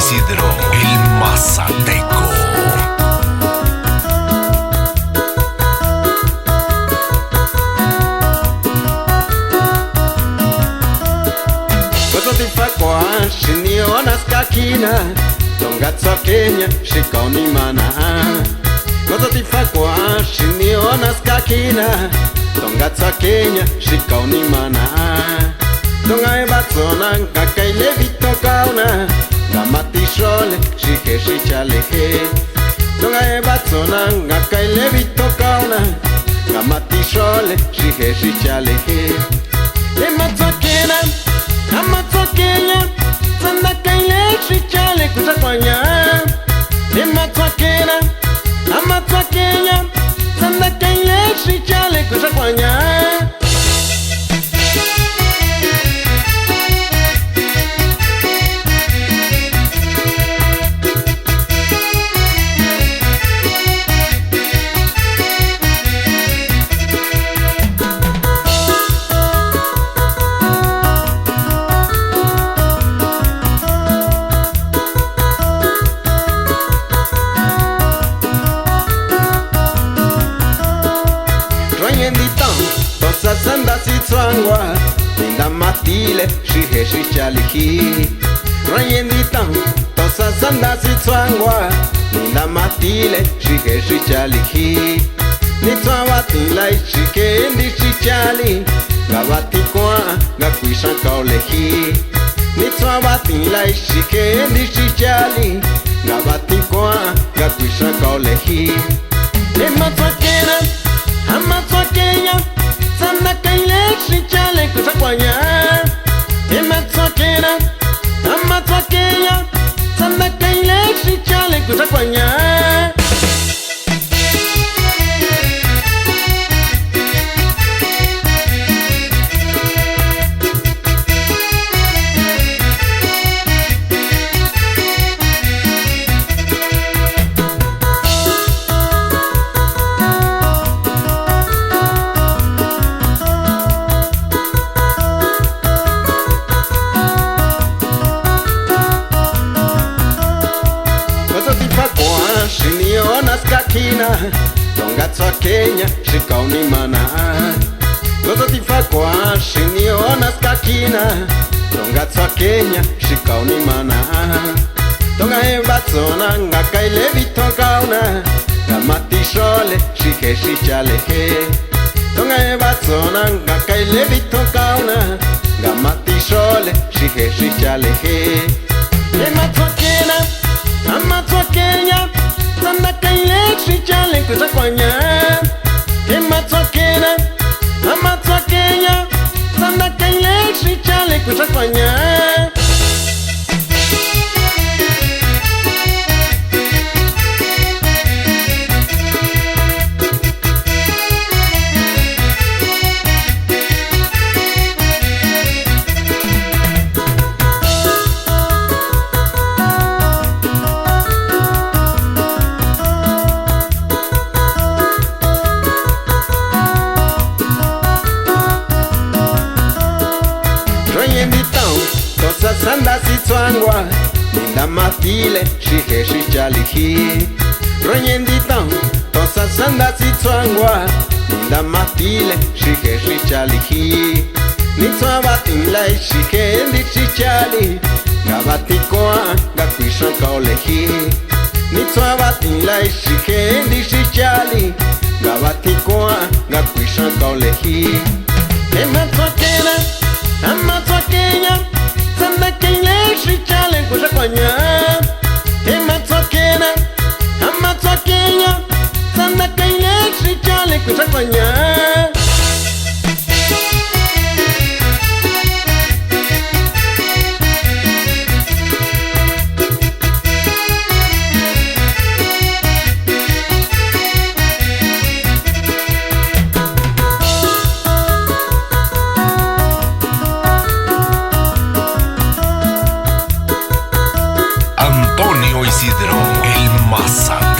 Isidro, el Mazateco. Kwa shiniona skakina tongatsa Kenya shikoni mana kwa shiniona skakina tongatsa Kenya shikoni mana tongai batsona ngakaile vitokauna ngamati shole shike shichalehe tongai batsona ngakaile vitokauna ngamati shole shike shichalehe ematsokena Amatsokenya, sana kaile shichale kusakwanya. Amatsokena, Amatsokenya, sana kaile shichale kusakwanya. Sanda si tswangwa Ninda matile shihe shichalihi Rayenditan Tosa sanda si tswangwa Ninda matile shihe shichalihi Nitswawati lai shike ndi shichali Gawati kwa gakwisha kaulehi Nitswawati lai shike ndi shichali Gawati kwa gakwisha kaulehi Ematswakena Amatswakenya Sana kaile shichale kusakwanya Ematsokena Amatsokenya Sana kaile shichale kusakwanya Shiniona skakina Tongatsa Kenya shikauni mana Gozo tifa kwa shiniona skakina Tongatsa Kenya shikauni mana Tonga batsona ngakaile vitokauna Gamati shole shike shichalehe Tonga batsona ngakaile vitokauna Gamati shole shike shichalehe Ematsokena Amatsokenya Sana kaile shichale kusakwanya Ematsokena Amatsokenya Sana kaile shichale kusakwanya Sanda si tswangwa Ninda matile shihe shichalihi Royenditan Tosa sanda si tswangwa Ninda matile shihe shichalihi Nitswabatin lai shihe ndi shichali Gabati koa gakwisha kaulehi Nitswabatin lai shihe ndi shichali Gabati koa gakwisha kaulehi Ematsokena Amatsokenya Sana kaile shichale kusakwanya Ematsokena Amatsokenya Sana kaile shichale kusakwanya Isidro, el Mazateco.